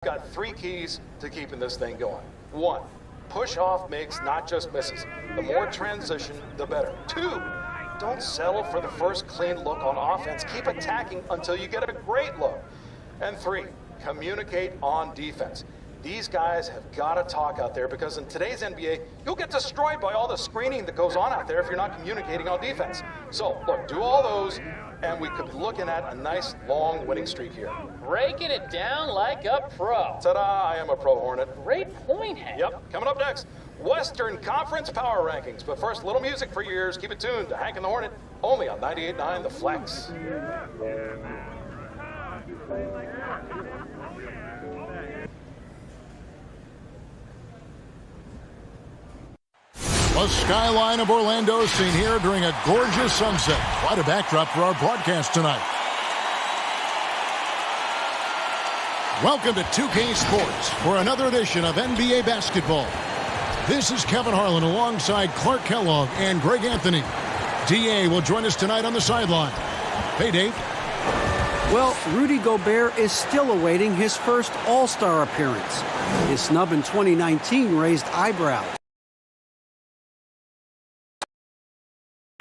Got 3 keys to keeping this thing going. 1, push off makes, not just misses. The more transition, the better. 2, don't settle for the first clean look on offense. Keep attacking until you get a great look. And 3, communicate on defense. These guys have got to talk out there because in today's NBA, you'll get destroyed by all the screening that goes on out there if you're not communicating on defense. So, look, do all those, and we could be looking at a nice, long winning streak here. Breaking it down like a pro. Ta-da, I am a pro Hornet. Great point, Hank. Yep, coming up next, Western Conference Power Rankings. But first, a little music for your ears. Keep it tuned to Hank and the Hornet, only on 98.9 The Flex. The skyline of Orlando seen here during a gorgeous sunset. Quite a backdrop for our broadcast tonight. Welcome to 2K Sports for another edition of NBA basketball. This is Kevin Harlan alongside Clark Kellogg and Greg Anthony. DA will join us tonight on the sideline. Hey, Dave. Well, Rudy Gobert is still awaiting his first All-Star appearance. His snub in 2019 raised eyebrows.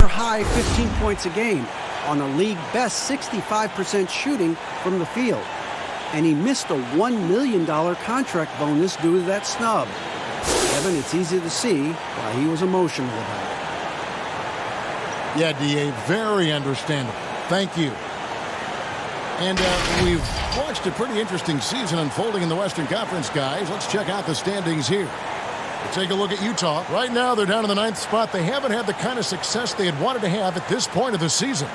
High 15 points a game on a league best 65% shooting from the field. And he missed a $1 million contract bonus due to that snub. Evan, it's easy to see why he was emotional about it. Yeah, DA, very understandable. Thank you. And we've watched a pretty interesting season unfolding in the Western Conference, guys. Let's check out the standings here. We'll take a look at Utah. Right now, they're down in the 9th spot. They haven't had the kind of success they had wanted to have at this point of the season.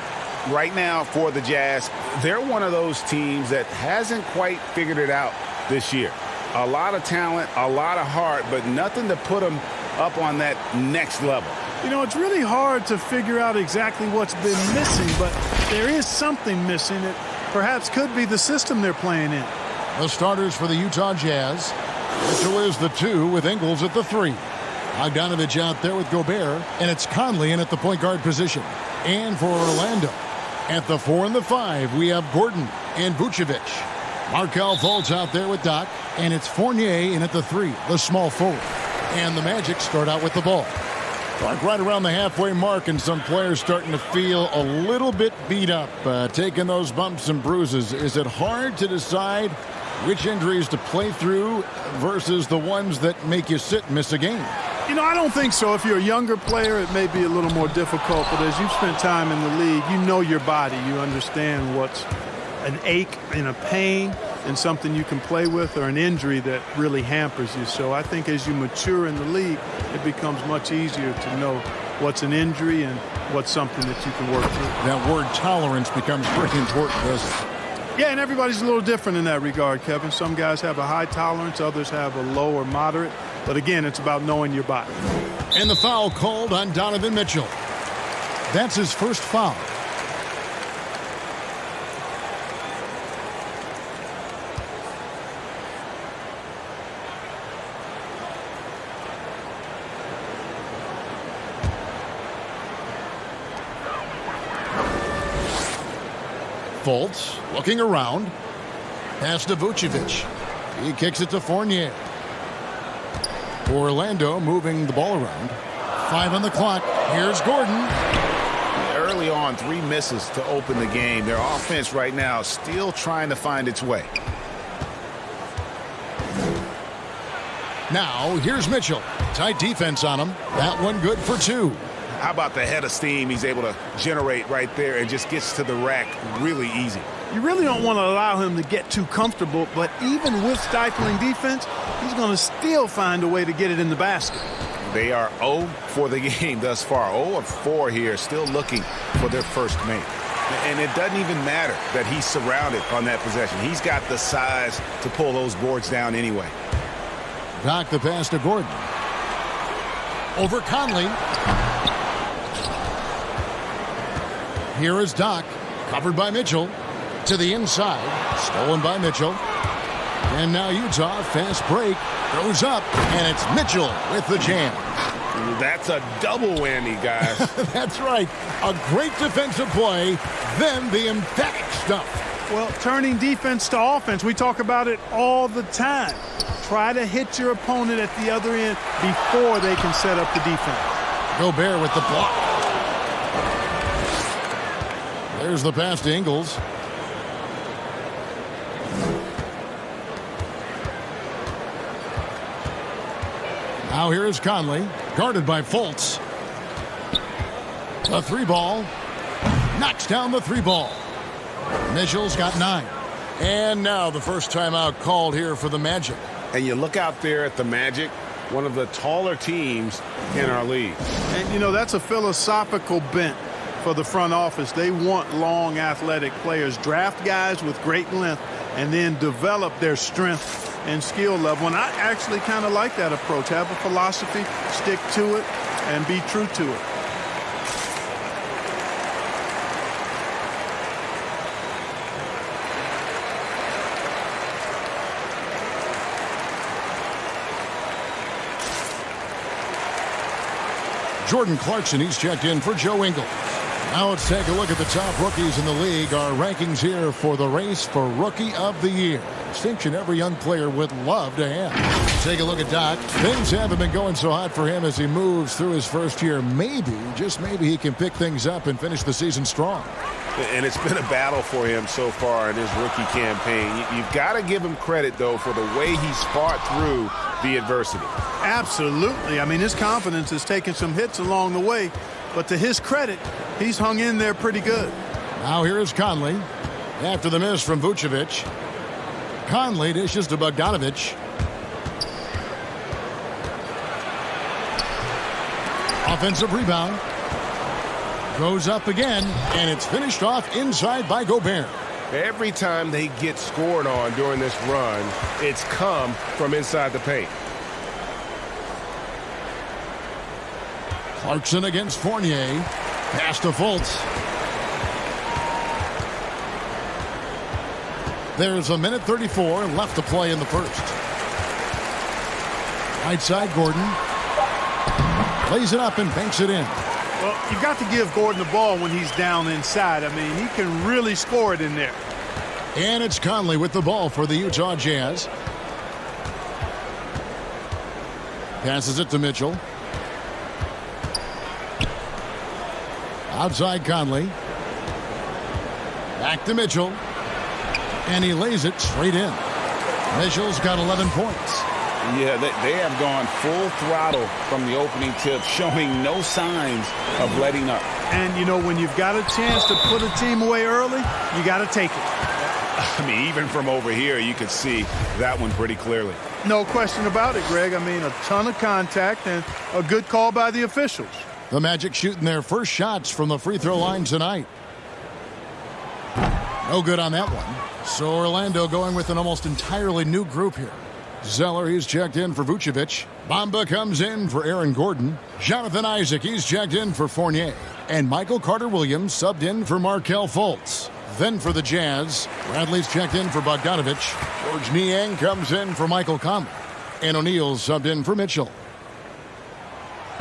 Right now, for the Jazz, they're one of those teams that hasn't quite figured it out this year. A lot of talent, a lot of heart, but nothing to put them up on that next level. You know, it's really hard to figure out exactly what's been missing, but there is something missing that perhaps could be the system they're playing in. The starters for the Utah Jazz. Mitchell is the 2 with Ingles at the 3. Bogdanovich out there with Gobert, and it's Conley in at the point guard position. And for Orlando, at the 4 and the 5, we have Gordon and Vucevic. Markelle Fultz out there with Doc, and it's Fournier in at the 3, the small forward. And the Magic start out with the ball. Like right around the halfway mark, and some players starting to feel a little bit beat up, taking those bumps and bruises. Is it hard to decide which injuries to play through versus the ones that make you sit and miss a game? You know, I don't think so. If you're a younger player, it may be a little more difficult, but as you've spent time in the league, you know your body. You understand what's an ache and a pain and something you can play with, or an injury that really hampers you. So I think as you mature in the league, it becomes much easier to know what's an injury and what's something that you can work through. That word tolerance becomes pretty important, doesn't it? Yeah, and everybody's a little different in that regard, Kevin. Some guys have a high tolerance, others have a low or moderate. But again, it's about knowing your body. And the foul called on Donovan Mitchell. That's his first foul. Fultz looking around. Pass to Vucevic. He kicks it to Fournier. Orlando moving the ball around. 5 on the clock. Here's Gordon. Early on, 3 misses to open the game. Their offense right now still trying to find its way. Now, here's Mitchell. Tight defense on him. That one good for 2. How about the head of steam he's able to generate right there, and just gets to the rack really easy. You really don't want to allow him to get too comfortable, but even with stifling defense, he's going to still find a way to get it in the basket. They are 0 for the game thus far. 0 of 4 here, still looking for their first make. And it doesn't even matter that he's surrounded on that possession. He's got the size to pull those boards down anyway. Doc the pass to Gordon. Over Conley. Here is Doc, covered by Mitchell. To the inside, stolen by Mitchell. And now Utah, fast break, goes up, and it's Mitchell with the jam. That's a double whammy, guys. That's right. A great defensive play, then the emphatic stuff. Well, turning defense to offense, we talk about it all the time. Try to hit your opponent at the other end before they can set up the defense. Gobert with the block. There's the pass to Ingles. Now here is Conley, guarded by Fultz. The three ball. Knocks down the three ball. Mitchell's got 9. And now the first timeout called here for the Magic. And you look out there at the Magic, one of the taller teams in our league. And, you know, that's a philosophical bent for the front office. They want long, athletic players. Draft guys with great length and then develop their strength and skill level. And I actually kind of like that approach. Have a philosophy, stick to it, and be true to it. Jordan Clarkson, he's checked in for Joe Ingles. Now let's take a look at the top rookies in the league. Our rankings here for the race for Rookie of the Year. Distinction every young player would love to have. Take a look at Doc. Things haven't been going so hot for him as he moves through his first year. Maybe, just maybe, he can pick things up and finish the season strong. And it's been a battle for him so far in his rookie campaign. You've got to give him credit, though, for the way he's fought through the adversity. Absolutely. I mean, his confidence has taken some hits along the way, but to his credit, he's hung in there pretty good. Now here is Conley. After the miss from Vucevic. Conley dishes to Bogdanovic. Offensive rebound. Goes up again, and it's finished off inside by Gobert. Every time they get scored on during this run, it's come from inside the paint. Clarkson against Fournier. Pass to Fultz. There's a minute 34 left to play in the first. Right side, Gordon. Lays it up and banks it in. Well, you got to give Gordon the ball when he's down inside. I mean, he can really score it in there. And it's Conley with the ball for the Utah Jazz. Passes it to Mitchell. Outside Conley. Back to Mitchell. And he lays it straight in. Mitchell's got 11 points. Yeah, they have gone full throttle from the opening tip, showing no signs of letting up. And, you know, when you've got a chance to put a team away early, you got to take it. I mean, even from over here, you could see that one pretty clearly. No question about it, Greg. I mean, a ton of contact and a good call by the officials. The Magic shooting their first shots from the free throw line tonight. No good on that one. So Orlando going with an almost entirely new group here. Zeller, he's checked in for Vucevic. Bamba comes in for Aaron Gordon. Jonathan Isaac, he's checked in for Fournier. And Michael Carter-Williams subbed in for Markelle Fultz. Then for the Jazz, Bradley's checked in for Bogdanovic. George Niang comes in for Michael Conley. And O'Neal's subbed in for Mitchell.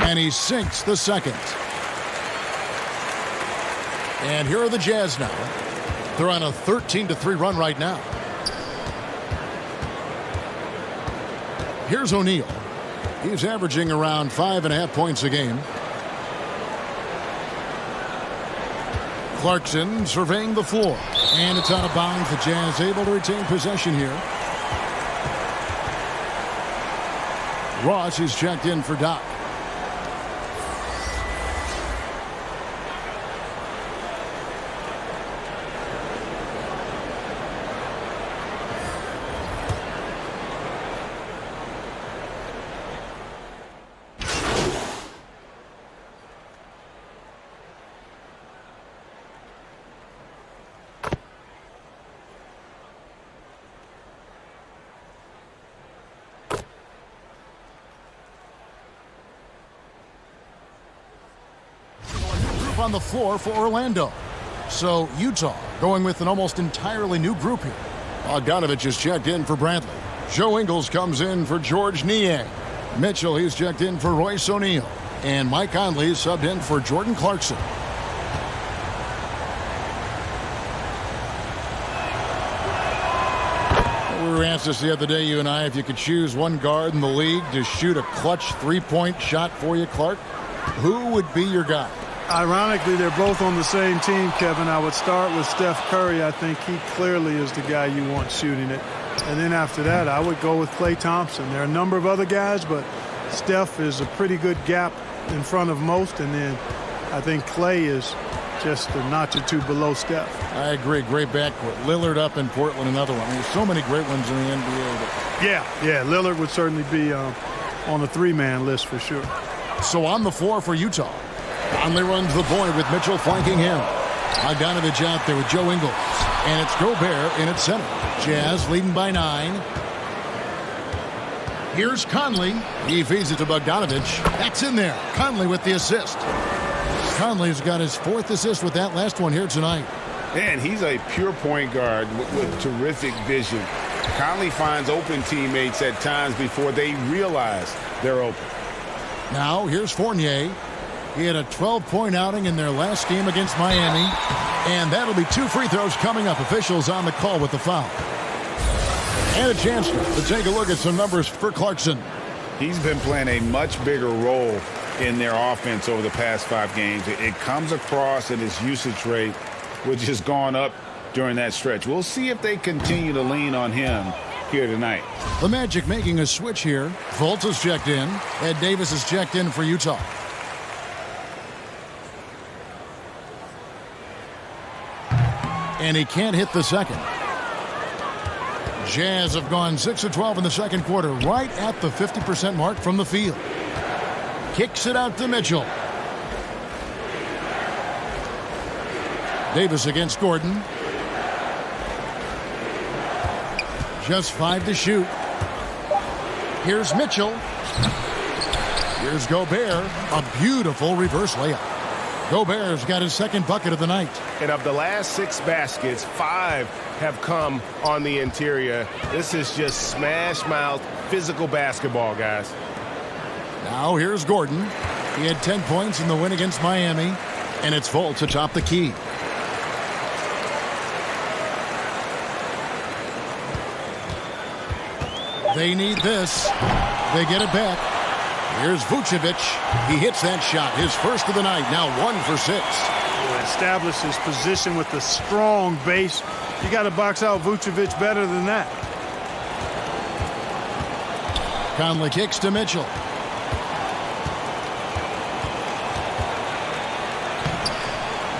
And he sinks the second. And here are the Jazz now. They're on a 13-3 run right now. Here's O'Neal. He's averaging around 5.5 points a game. Clarkson surveying the floor. And it's out of bounds. The Jazz able to retain possession here. Ross is checked in for Doc. On the floor for Orlando. So Utah going with an almost entirely new group here. Bogdanovic is checked in for Bradley. Joe Ingles comes in for George Niang. Mitchell, he's checked in for Royce O'Neal. And Mike Conley is subbed in for Jordan Clarkson. were asked this the other day, you and I, if you could choose one guard in the league to shoot a clutch three-point shot for you, Clark, who would be your guy? Ironically, they're both on the same team, Kevin. I would start with Steph Curry. I think he clearly is the guy you want shooting it. And then after that, I would go with Klay Thompson. There are a number of other guys, but Steph is a pretty good gap in front of most. And then I think Klay is just a notch or two below Steph. I agree. Great backcourt. Lillard up in Portland, another one. There's so many great ones in the NBA. But... Yeah. Lillard would certainly be on the three-man list for sure. So on the floor for Utah. Conley runs the point with Mitchell flanking him. Bogdanovich out there with Joe Ingles. And it's Gobert in at center. Jazz leading by 9. Here's Conley. He feeds it to Bogdanovich. That's in there. Conley with the assist. Conley's got his 4th assist with that last one here tonight. And he's a pure point guard with terrific vision. Conley finds open teammates at times before they realize they're open. Now here's Fournier. He had a 12-point outing in their last game against Miami. And that'll be 2 free throws coming up. Officials on the call with the foul. And a chance to take a look at some numbers for Clarkson. He's been playing a much bigger role in their offense over the past 5 games. It comes across at his usage rate, which has gone up during that stretch. We'll see if they continue to lean on him here tonight. The Magic making a switch here. Fultz is checked in. Ed Davis is checked in for Utah. And he can't hit the second. Jazz have gone 6 of 12 in the second quarter, right at the 50% mark from the field. Kicks it out to Mitchell. Davis against Gordon. Just 5 to shoot. Here's Mitchell. Here's Gobert. A beautiful reverse layup. Gobert's got his 2nd bucket of the night. And of the last 6 baskets, 5 have come on the interior. This is just smash-mouth, physical basketball, guys. Now here's Gordon. He had 10 points in the win against Miami. And it's Fultz atop the key. They need this. They get it back. Here's Vucevic. He hits that shot. His 1st of the night. Now 1 for 6. Establish his position with a strong base. You got to box out Vucevic better than that. Conley kicks to Mitchell.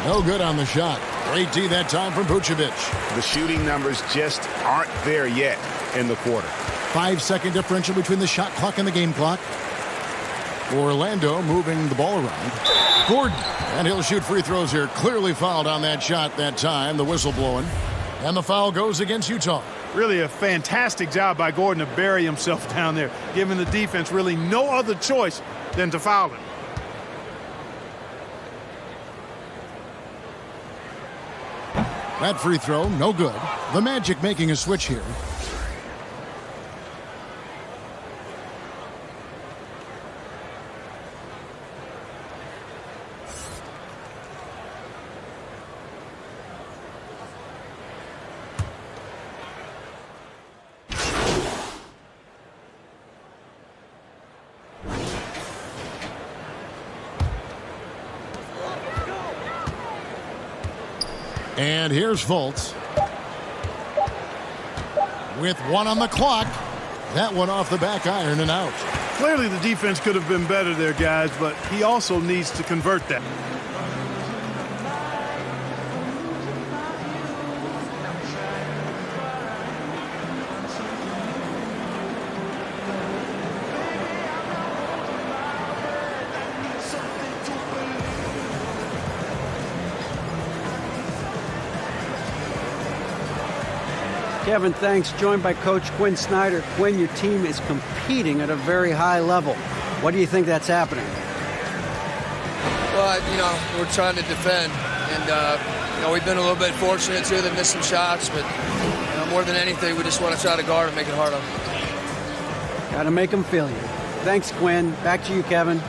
No good on the shot. Great D that time from Vucevic. The shooting numbers just aren't there yet in the quarter. 5-second differential between the shot clock and the game clock. Orlando moving the ball around. Gordon, and he'll shoot free throws here. Clearly fouled on that shot that time. The whistle blowing. And the foul goes against Utah. Really a fantastic job by Gordon to bury himself down there, giving the defense really no other choice than to foul him. That free throw, no good. The Magic making a switch here. And here's Fultz. With 1 on the clock. That one off the back iron and out. Clearly the defense could have been better there, guys, but he also needs to convert that. Kevin, thanks. Joined by Coach Quinn Snyder. Quinn, your team is competing at a very high level. What do you think that's happening? Well, we're trying to defend. And, we've been a little bit fortunate, too. They missed some shots. But, more than anything, we just want to try to guard and make it hard on them. Got to make them feel you. Thanks, Quinn. Back to you, Kevin.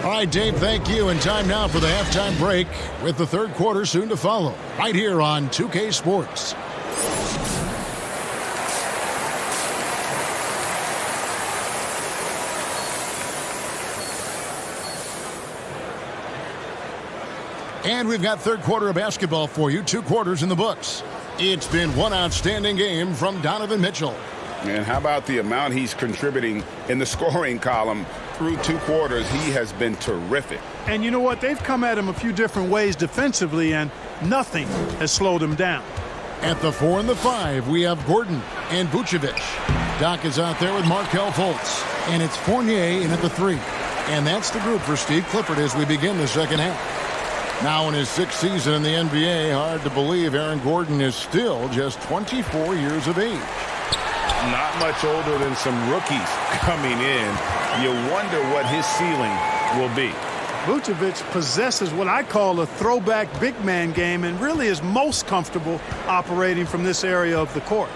All right, Dave, thank you. And time now for the halftime break with the third quarter soon to follow. Right here on 2K Sports. And we've got third quarter of basketball for you. 2 quarters in the books. It's been one outstanding game from Donovan Mitchell. And how about the amount he's contributing in the scoring column? Through 2 quarters, he has been terrific. And you know what? They've come at him a few different ways defensively, and nothing has slowed him down. At the 4 and the 5, we have Gordon and Vucevic. Doc is out there with Markelle Fultz. And it's Fournier in at the 3. And that's the group for Steve Clifford as we begin the second half. Now in his 6th season in the NBA, hard to believe Aaron Gordon is still just 24 years of age. Not much older than some rookies coming in. You wonder what his ceiling will be. Vucevic possesses what I call a throwback big man game and really is most comfortable operating from this area of the court.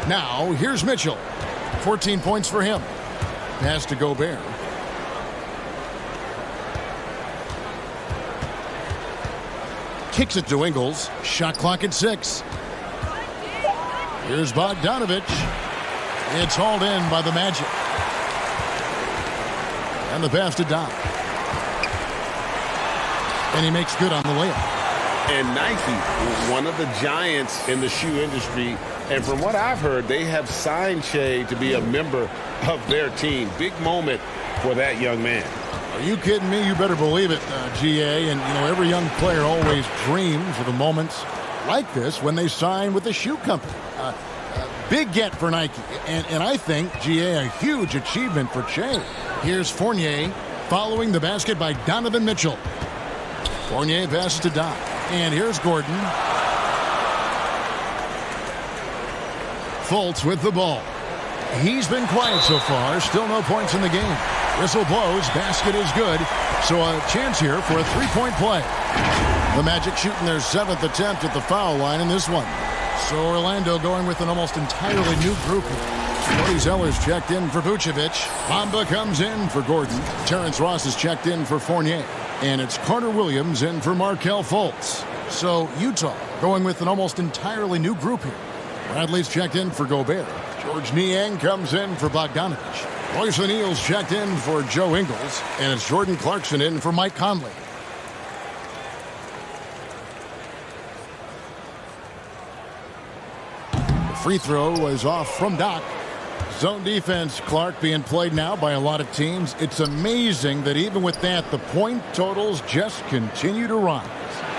Now, here's Mitchell. 14 points for him. Pass to Gobert. Kicks it to Ingles. Shot clock at 6. Here's Bogdanovich. It's hauled in by the Magic. And the pass to Doc. And he makes good on the layup. And Nike, one of the giants in the shoe industry, and from what I've heard, they have signed Shea to be a member of their team. Big moment for that young man. Are you kidding me? You better believe it, GA. And, you know, every young player always dreams of the moments like this when they sign with a shoe company. Big get for Nike. And I think, GA, a huge achievement for Shea. Here's Fournier following the basket by Donovan Mitchell. Fournier passes to Doc. And here's Gordon. Fultz with the ball. He's been quiet so far. Still no points in the game. Whistle blows. Basket is good. So a chance here for a three-point play. The Magic shooting their 7th attempt at the foul line in this one. So Orlando going with an almost entirely new group. Cody Zeller's checked in for Vucevic. Bamba comes in for Gordon. Terrence Ross is checked in for Fournier. And it's Carter Williams in for Markelle Fultz. So Utah going with an almost entirely new group here. Bradley's checked in for Gobert. George Niang comes in for Bogdanovich. Royce O'Neal's checked in for Joe Ingles. And it's Jordan Clarkson in for Mike Conley. The free throw was off from Doc. Zone defense, Clark, being played now by a lot of teams. It's amazing that even with that, the point totals just continue to rise.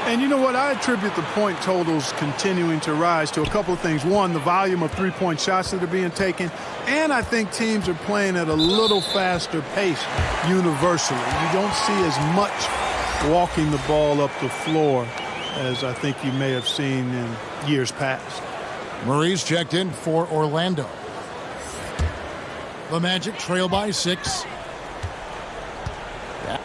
And you know what? I attribute the point totals continuing to rise to a couple of things. One, the volume of three-point shots that are being taken. And I think teams are playing at a little faster pace universally. You don't see as much walking the ball up the floor as I think you may have seen in years past. Murray's checked in for Orlando. The Magic trail by 6. Yeah.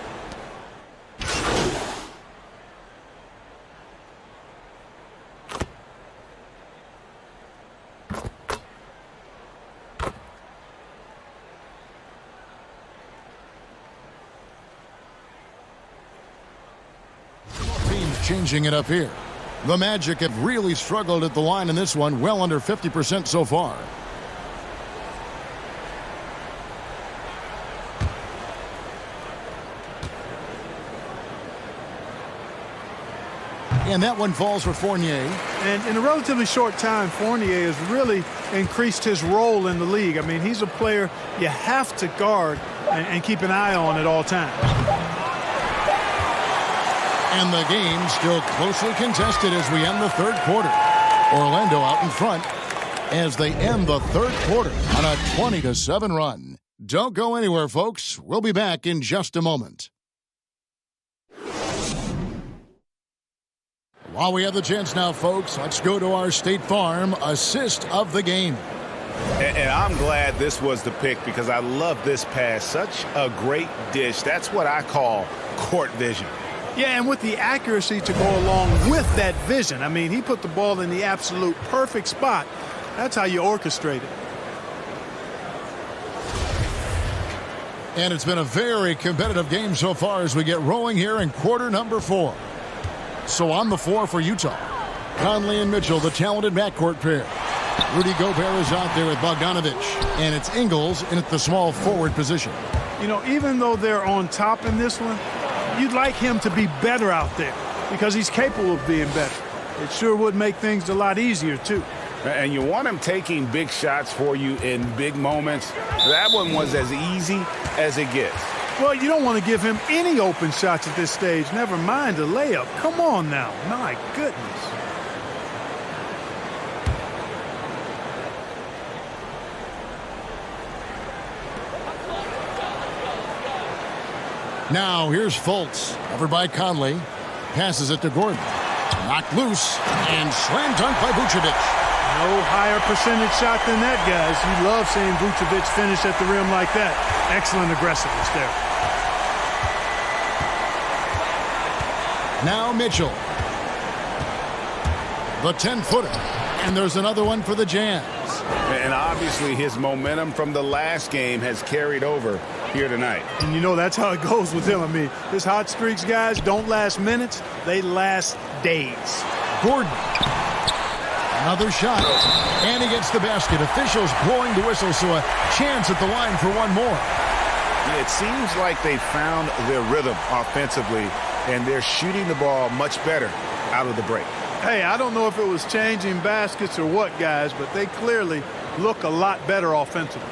Teams changing it up here. The Magic have really struggled at the line in this one, well under 50% so far. And that one falls for Fournier. And in a relatively short time, Fournier has really increased his role in the league. I mean, he's a player you have to guard and keep an eye on at all times. And the game still closely contested as we end the third quarter. Orlando out in front as they end the third quarter on a 20-7 run. Don't go anywhere, folks. We'll be back in just a moment. While we have the chance now, folks, let's go to our State Farm assist of the game. And I'm glad this was the pick because I love this pass. Such a great dish. That's what I call court vision. Yeah, and with the accuracy to go along with that vision. I mean, he put the ball in the absolute perfect spot. That's how you orchestrate it. And it's been a very competitive game so far as we get rolling here in quarter number 4. So on the floor for Utah, Conley and Mitchell, the talented backcourt pair. Rudy Gobert is out there with Bogdanovich, and it's Ingles in at the small forward position. You know, even though they're on top in this one, you'd like him to be better out there. because he's capable of being better. It sure would make things a lot easier, too. And you want him taking big shots for you in big moments. That one was as easy as it gets. Well, you don't want to give him any open shots at this stage, never mind a layup. Come on now. My goodness. Now here's Fultz. Covered by Conley. Passes it to Gordon. Knocked loose and slam dunk by Vucevic. No higher percentage shot than that, guys. You love seeing Vucevic finish at the rim like that. Excellent aggressiveness there. Now Mitchell. The 10-footer. And there's another one for the Jazz. And obviously his momentum from the last game has carried over here tonight. And you know that's how it goes with him. I mean, his hot streaks, guys, don't last minutes. They last days. Gordon. Another shot. And he gets the basket. Officials blowing the whistle, so a chance at the line for one more. It seems like they found their rhythm offensively, and they're shooting the ball much better out of the break. Hey, I don't know if it was changing baskets or what, guys, but they clearly look a lot better offensively.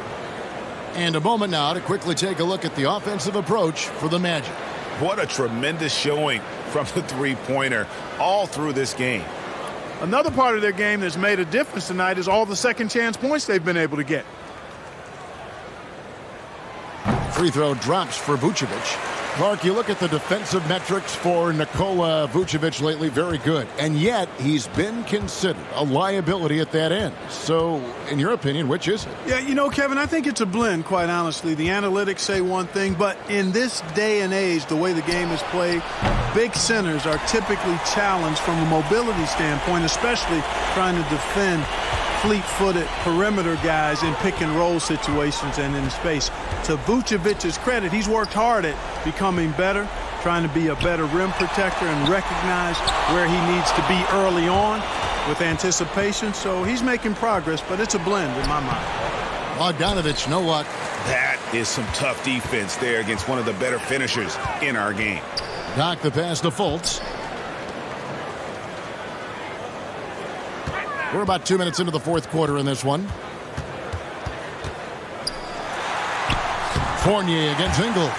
And a moment now to quickly take a look at the offensive approach for the Magic. What a tremendous showing from the three-pointer all through this game. Another part of their game that's made a difference tonight is all the second-chance points they've been able to get. Free throw drops for Vucevic. Clark, you look at the defensive metrics for Nikola Vucevic lately, very good. And yet, he's been considered a liability at that end. So, in your opinion, which is it? Yeah, you know, Kevin, I think it's a blend, quite honestly. The analytics say one thing, but in this day and age, the way the game is played, big centers are typically challenged from a mobility standpoint, especially trying to defend fleet-footed perimeter guys in pick-and-roll situations and in space. To Vucevic's credit, he's worked hard at becoming better, trying to be a better rim protector and recognize where he needs to be early on with anticipation. So he's making progress, but it's a blend in my mind. Bogdanovich, no luck. That is some tough defense there against one of the better finishers in our game. Doc the pass to Fultz. We're about 2 minutes into the fourth quarter in this one. Fournier against Ingles.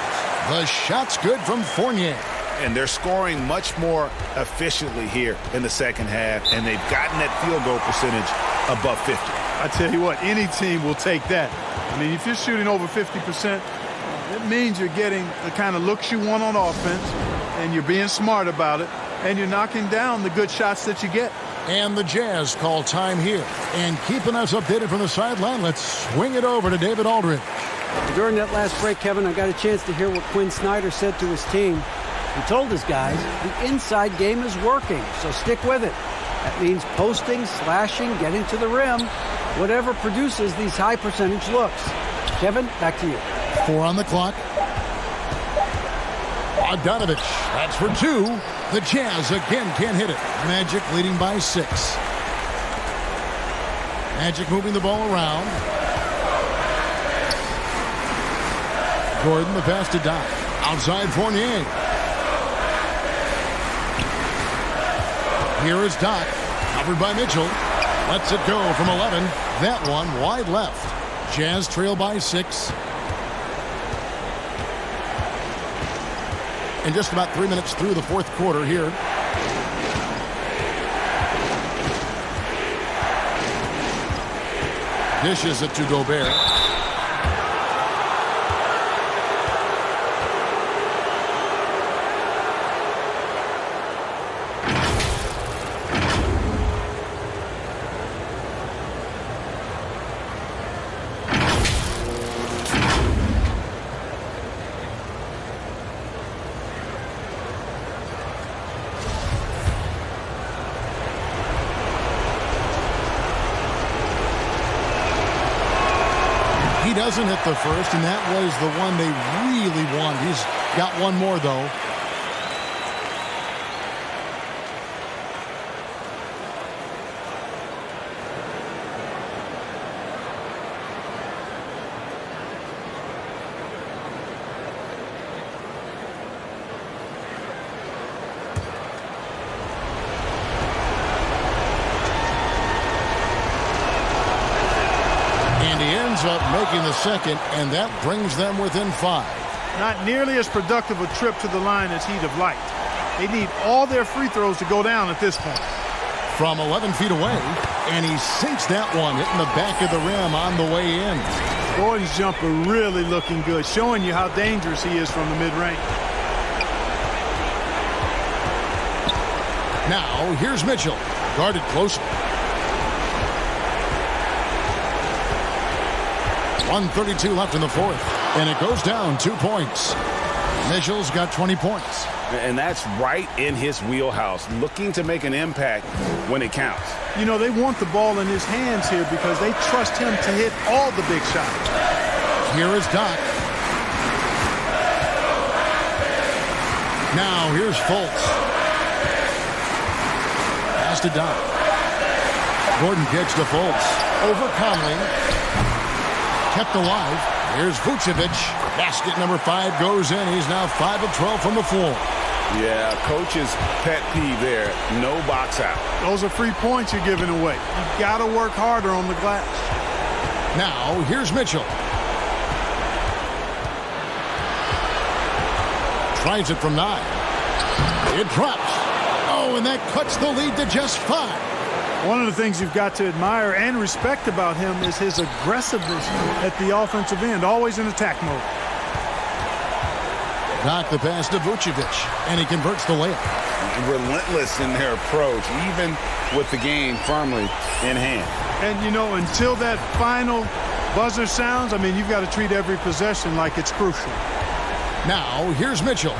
The shot's good from Fournier. And they're scoring much more efficiently here in the second half, and they've gotten that field goal percentage above 50. I tell you what, any team will take that. I mean, if you're shooting over 50%, it means you're getting the kind of looks you want on offense, and you're being smart about it, and you're knocking down the good shots that you get. And the Jazz call time here. And keeping us updated from the sideline, let's swing it over to David Aldridge. During that last break, Kevin, I got a chance to hear what Quinn Snyder said to his team. He told his guys the inside game is working, so stick with it. That means posting, slashing, getting to the rim, whatever produces these high percentage looks. Kevin, back to you. 4 on the clock. Bogdanovich, that's for 2. The Jazz again can't hit it. Magic leading by 6. Magic moving the ball around. Gordon, the pass to Doc. Outside Fournier. Here is Doc. Covered by Mitchell. Lets it go from 11. That one wide left. Jazz trail by 6. And just about 3 minutes through the fourth quarter here. Dishes it to Gobert. He doesn't hit the first, and that was the one they really wanted. He's got one more, though. And he ends up making the second, and that brings them within 5. Not nearly as productive a trip to the line as he'd have liked. They need all their free throws to go down at this point. From 11 feet away, and he sinks that one, hitting the back of the rim on the way in. Gordon's jumper really looking good, showing you how dangerous he is from the mid-range. Now, here's Mitchell, guarded closely. 1:32 left in the fourth, and it goes down 2 points. Mitchell's got 20 points. And that's right in his wheelhouse, looking to make an impact when it counts. You know, they want the ball in his hands here because they trust him to hit all the big shots. Here is Doc. Now, here's Fultz. Pass to Doc. Gordon kicks to Fultz. Over Conley. Kept alive. Here's Vucevic. Basket number 5 goes in. He's now 5 of 12 from the floor. Yeah, coach's pet peeve there. No box out. Those are free points you're giving away. You've got to work harder on the glass. Now, here's Mitchell. Tries it from 9. It drops. Oh, and that cuts the lead to just 5. One of the things you've got to admire and respect about him is his aggressiveness at the offensive end, always in attack mode. Knock the pass to Vucevic, and he converts the layup. Relentless in their approach, even with the game firmly in hand. And, you know, until that final buzzer sounds, I mean, you've got to treat every possession like it's crucial. Now, here's Mitchell.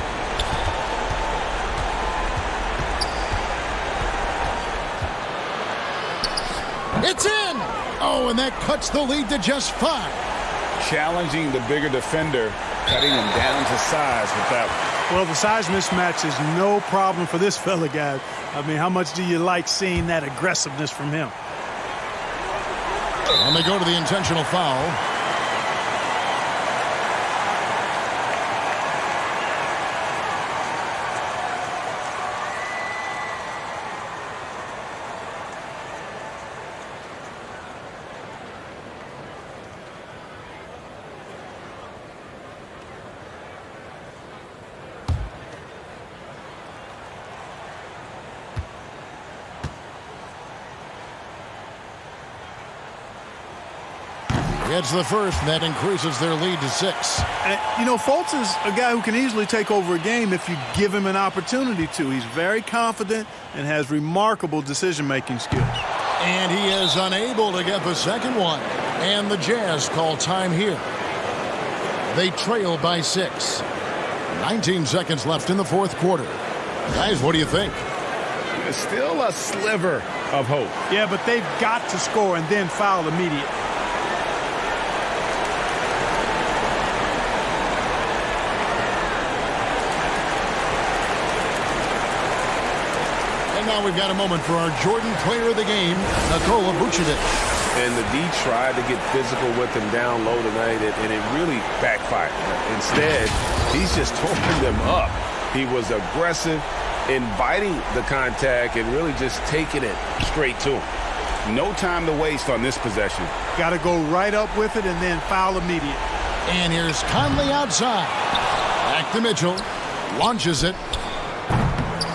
It's in! Oh, and that cuts the lead to just 5. Challenging the bigger defender, cutting him down to size with that one. Well, the size mismatch is no problem for this fella, guys. I mean, how much do you like seeing that aggressiveness from him? And they go to the intentional foul. Gets the first, and that increases their lead to 6. And, you know, Fultz is a guy who can easily take over a game if you give him an opportunity to. He's very confident and has remarkable decision-making skills. And he is unable to get the second one. And the Jazz call time here. They trail by 6. 19 seconds left in the fourth quarter. Guys, what do you think? Still a sliver of hope. Yeah, but they've got to score and then foul immediately. Now we've got a moment for our Jordan player of the game, Nikola Vucevic. And the D tried to get physical with him down low tonight, and it really backfired. Instead, he's just torn them up. He was aggressive, inviting the contact, and really just taking it straight to him. No time to waste on this possession. Got to go right up with it and then foul immediately. And here's Conley outside. Back to Mitchell. Launches it.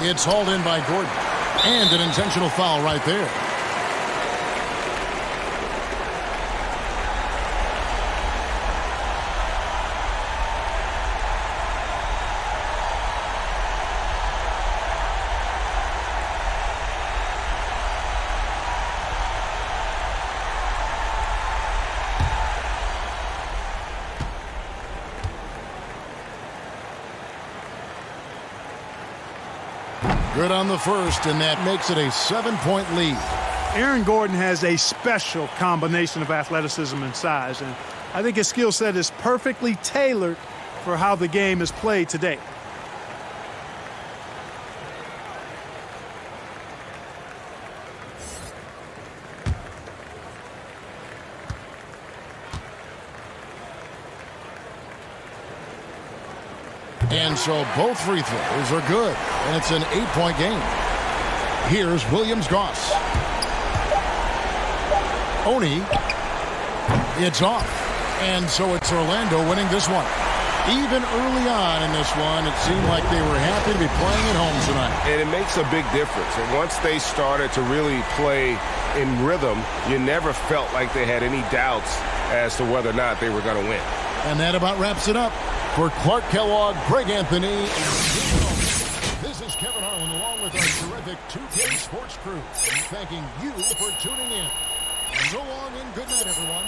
It's hauled in by Gordon. And an intentional foul right there. Good on the first, and that makes it a 7-point lead. Aaron Gordon has a special combination of athleticism and size, and I think his skill set is perfectly tailored for how the game is played today. And so both free throws are good, and it's an 8-point game. Here's Williams-Goss. Oni It's off. And so it's Orlando winning this one. Even early on in this one, it seemed like they were happy to be playing at home tonight. And it makes a big difference. And once they started to really play in rhythm, you never felt like they had any doubts as to whether or not they were going to win. And that about wraps it up. For Clark Kellogg, Greg Anthony, and this is Kevin Harlan along with our terrific 2K Sports crew, thanking you for tuning in. So long and good night, everyone.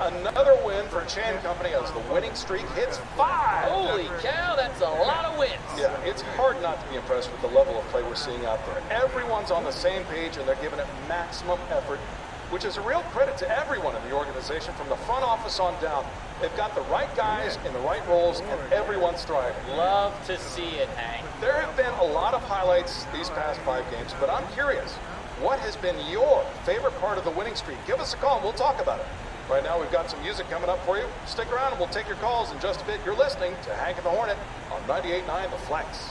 Another win for Chan Company as the winning streak hits 5. Holy cow, that's a lot of wins. Yeah, it's hard not to be impressed with the level of play we're seeing out there. Everyone's on the same page and they're giving it maximum effort, which is a real credit to everyone in the organization from the front office on down. They've got the right guys in the right roles and everyone's thriving. Love to see it, Hank. There have been a lot of highlights these past 5 games, but I'm curious, what has been your favorite part of the winning streak? Give us a call and we'll talk about it. Right now, we've got some music coming up for you. Stick around and we'll take your calls in just a bit. You're listening to Hank and the Hornet on 98.9 The Flex.